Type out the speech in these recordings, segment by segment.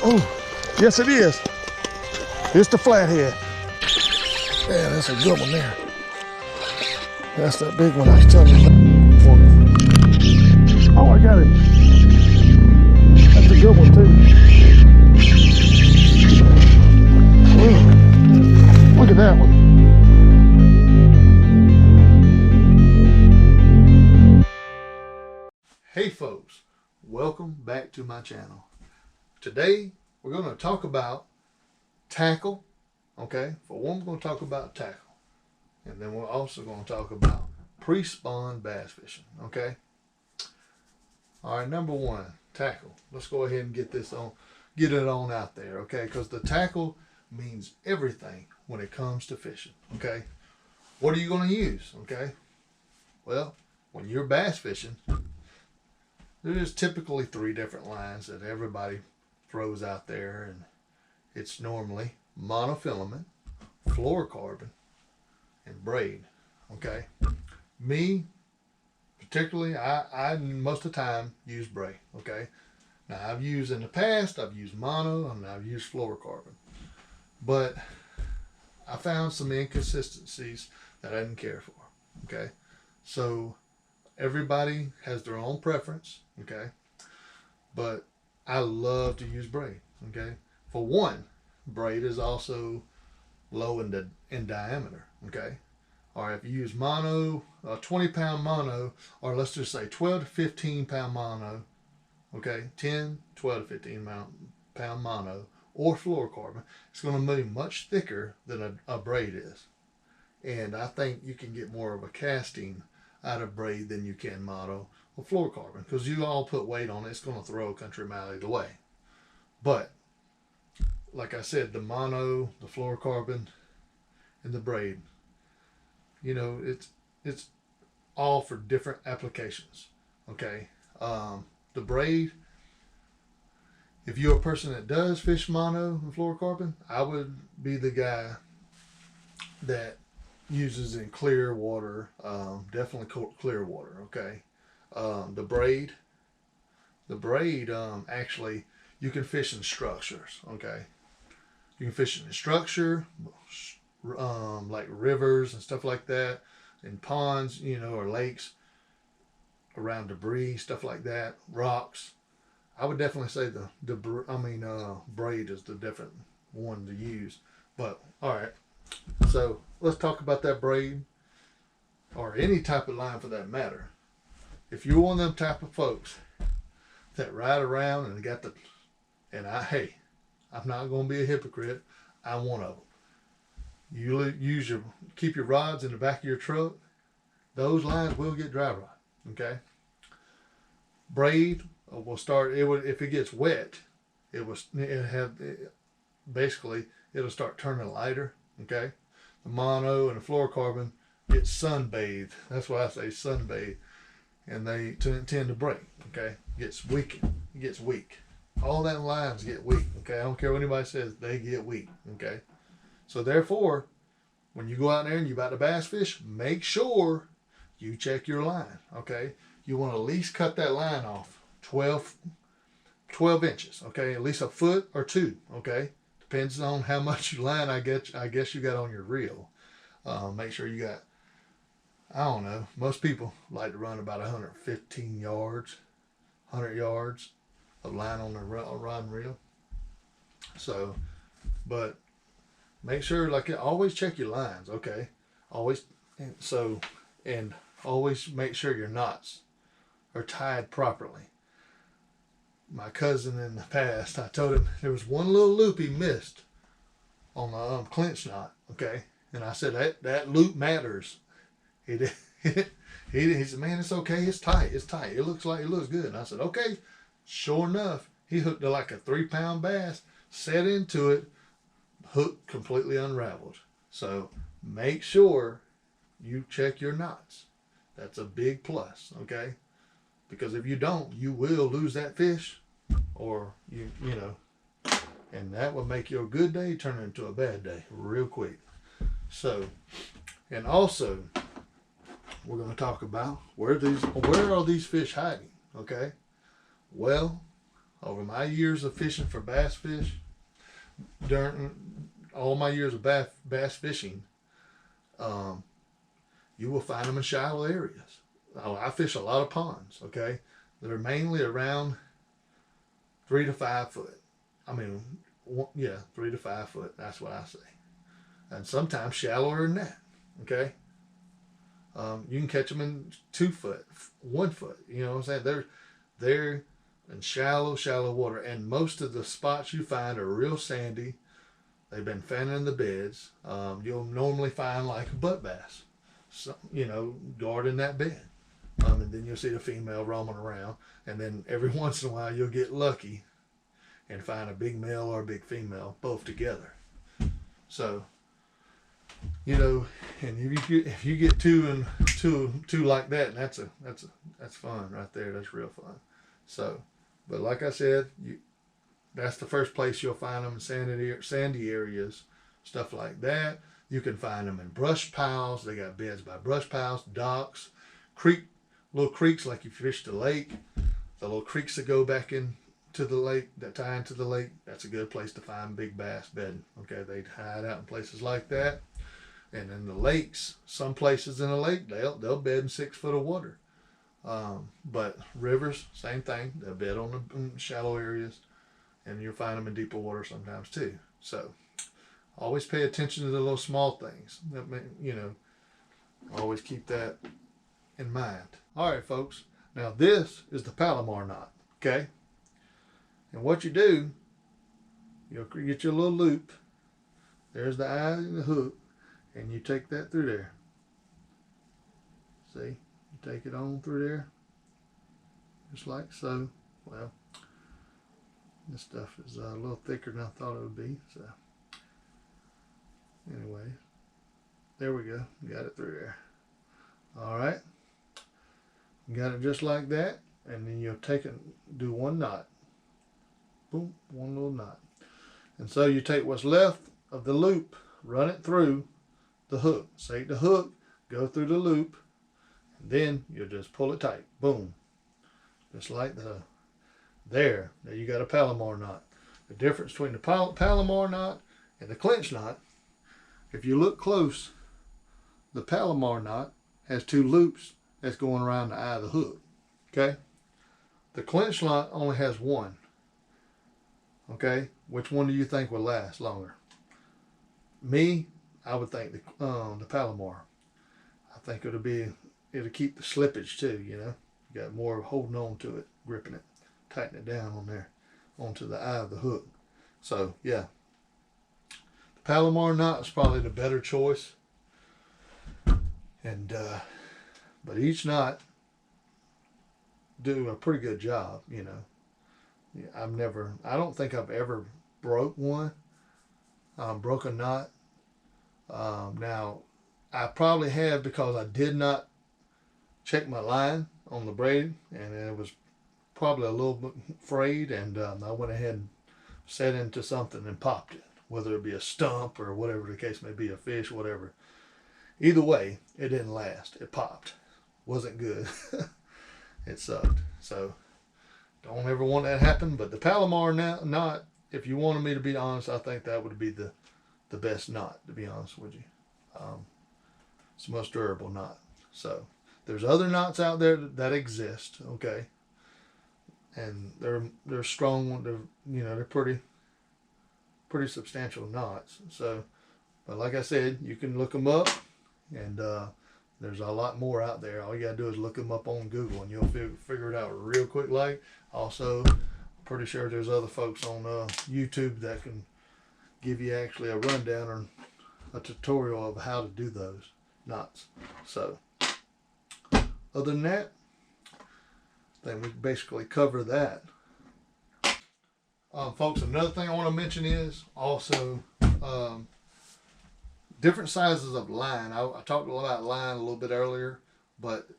Oh, yes it is. It's the flathead. Yeah, that's a good one there. That's that big one I was telling you about. Oh, I got him. That's a good one too. Look at that one. Hey folks, welcome back to my channel. Today we're going to talk about tackle. Okay, for one we're going to talk about tackle, and then we're also going to talk about pre-spawn bass fishing. Okay, all right, number one, tackle. Let's go ahead and get it on out there. Okay, because the tackle means everything when it comes to fishing. Okay, what are you going to use? Okay, well, when you're bass fishing, there's typically 3 different lines that everybody throws out there, and it's normally monofilament, fluorocarbon, and braid. Okay, me particularly, I most of the time use braid. Okay, now I've used in the past, I've used mono and I've used fluorocarbon, but I found some inconsistencies that I didn't care for. Okay, so everybody has their own preference. Okay, but I love to use braid. Okay, for one, braid is also low in diameter. Okay, or if you use mono, a 20-pound mono, or let's just say 12 to 15 pound mono. Okay, 12 to 15 pound mono or fluorocarbon, it's going to be much thicker than a braid is, and I think you can get more of a casting out of braid than you can mono or fluorocarbon, because you all put weight on it, it's going to throw a country mile either way. But like I said, the mono, the fluorocarbon, and the braid, you know, it's all for different applications. Okay, the braid, if you're a person that does fish mono and fluorocarbon, I would be the guy that uses in clear water, definitely clear water. Okay, the braid, actually, you can fish in structures. Okay, you can fish in structure, like rivers and stuff like that, in ponds, you know, or lakes, around debris, stuff like that, rocks. I would definitely say braid is the different one to use. But all right, so let's talk about that braid, or any type of line for that matter. If you're one of them type of folks that ride around and got the, and I'm not going to be a hypocrite, I'm one of them. You keep your rods in the back of your truck. Those lines will get dry rot. Okay. Braid will start. If it gets wet, basically it'll start turning lighter. Okay. The mono and the fluorocarbon get sunbathed. That's why I say sunbathed, and they tend to break. Okay. It gets weak. All that lines get weak. Okay. I don't care what anybody says, they get weak. Okay. So therefore, when you go out there and you about to bass fish, make sure you check your line. Okay, you want to at least cut that line off 12 inches. Okay, at least a foot or 2. Okay, depends on how much line I guess you got on your reel. Make sure you got, I don't know, most people like to run about 115 yards, 100 yards of line on their rod and reel. So, but make sure, always check your lines. Okay, always, and always make sure your knots are tied properly. My cousin in the past, I told him there was one little loop he missed on the clinch knot. Okay, and I said that loop matters. He said, man, it's okay, it's tight. It looks good. And I said, okay. Sure enough, he hooked like a 3-pound bass, set into it, hook completely unraveled. So make sure you check your knots. That's a big plus. Okay, because if you don't, you will lose that fish, or you know, and that will make your good day turn into a bad day real quick. So, and also we're going to talk about where are these fish hiding. Okay, well, over my years of fishing for bass fish, during all my years of bass fishing, you will find them in shallow areas. I fish a lot of ponds, okay? They're mainly around 3 to 5 foot. I mean, 3 to 5 foot. That's what I say. And sometimes shallower than that, okay? You can catch them in 2 foot, 1 foot. You know what I'm saying? They're in shallow water. And most of the spots you find are real sandy. They've been fanning the beds. You'll normally find like a butt bass, guarding that bed. And then you'll see the female roaming around. And then every once in a while you'll get lucky and find a big male or a big female, both together. So, and if you get two like that, that's fun right there. That's real fun. So, but like I said, that's the first place you'll find them in sandy areas, stuff like that. You can find them in brush piles. They got beds by brush piles, docks, little creeks like you fish the lake. The little creeks that go back into the lake, that tie into the lake, that's a good place to find big bass bedding. Okay, they hide out in places like that. And in the lakes, some places in the lake, they'll bed in 6 foot of water. But rivers, same thing. They'll bed on the shallow areas, and you'll find them in deeper water sometimes too. So always pay attention to the little small things. Always keep that in mind. All right, folks. Now this is the Palomar knot, okay? And what you do, you'll get your little loop. There's the eye and the hook, and you take that through there. See? You take it on through there, just like so. Well, this stuff is a little thicker than I thought it would be, so anyway, there we go. Got it through there. All right. Got it just like that, and then you'll take it, do one knot. Boom, one little knot. And so you take what's left of the loop, run it through the hook. Take the hook, go through the loop, and then you'll just pull it tight. Boom. Just like there you got a Palomar knot. The difference between the Palomar knot and the clinch knot, if you look close, the Palomar knot has 2 loops that's going around the eye of the hook. Okay? The clinch knot only has 1. Okay? Which one do you think will last longer? Me, I would think the Palomar. I think it'll keep the slippage too, You got more holding on to it, gripping it, tighten it down on there, onto the eye of the hook. So, yeah. The Palomar knot is probably the better choice. And, but each knot do a pretty good job, I don't think I've ever broke one, broke a knot. Now, I probably have because I did not check my line on the braid, and it was probably a little bit frayed, and I went ahead and set into something and popped it, whether it be a stump or whatever the case may be, a fish, whatever. Either way, it didn't last. It popped. Wasn't good. It sucked. So don't ever want that to happen. But the Palomar knot, if you wanted me to be honest, I think that would be the best knot, to be honest with you. It's the most durable knot. So there's other knots out there that exist, okay? And they're strong. They're pretty substantial knots. So, but like I said, you can look them up, and there's a lot more out there. All you gotta do is look them up on Google, and you'll figure it out real quick. Like, also, pretty sure there's other folks on YouTube that can give you actually a rundown or a tutorial of how to do those knots. So, other than that, I think we basically cover that. Folks, another thing I want to mention is also different sizes of line. I talked about line a little bit earlier, but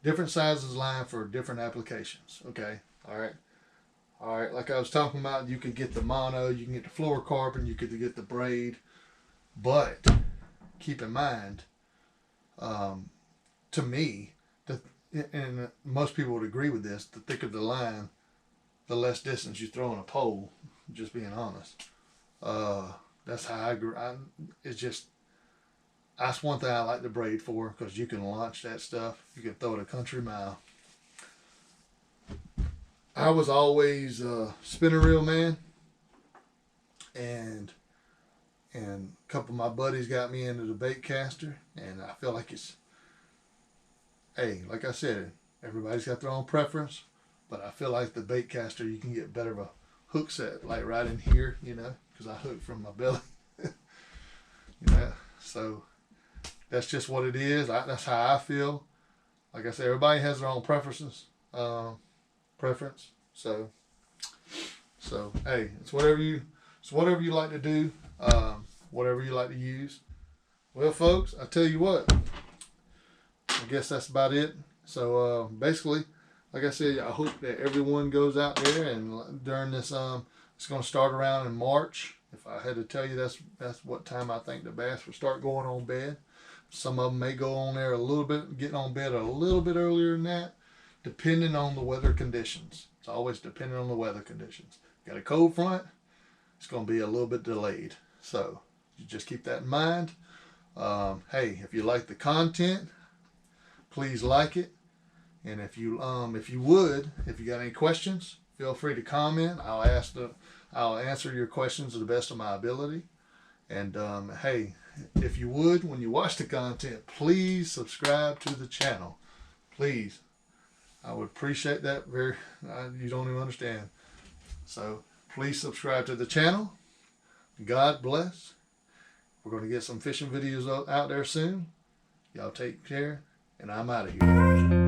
different sizes of line for different applications. Okay, all right. Like I was talking about, you could get the mono, you can get the fluorocarbon, you could get the braid, but keep in mind, to me, and most people would agree with this, the thicker the line, the less distance you throw on a pole. Just being honest. That's how I grew. It's just, that's one thing I like the braid for, because you can launch that stuff. You can throw it a country mile. I was always a spinner reel man, and a couple of my buddies got me into the bait caster, and I feel like it's, hey, like I said, everybody's got their own preference, but I feel like the bait caster, you can get better of a hook set, like right in here, you know, because I hook from my belly. You know, so that's just what it is. That's how I feel. Like I said, everybody has their own preferences. So hey, it's whatever you like to do, whatever you like to use. Well, folks, I tell you what, I guess that's about it. So basically, like I said, I hope that everyone goes out there, and during this, it's going to start around in March. If I had to tell you, that's what time I think the bass will start going on bed. Some of them may go on there a little bit, getting on bed a little bit earlier than that, depending on the weather conditions. It's always depending on the weather conditions. Got a cold front, it's going to be a little bit delayed. So you just keep that in mind. Hey, if you like the content, please like it. And if you got any questions, feel free to comment. I'll answer your questions to the best of my ability. And hey, if you would, when you watch the content, please subscribe to the channel. Please. I would appreciate that. You don't even understand. So please subscribe to the channel. God bless. We're going to get some fishing videos out there soon. Y'all take care, and I'm out of here.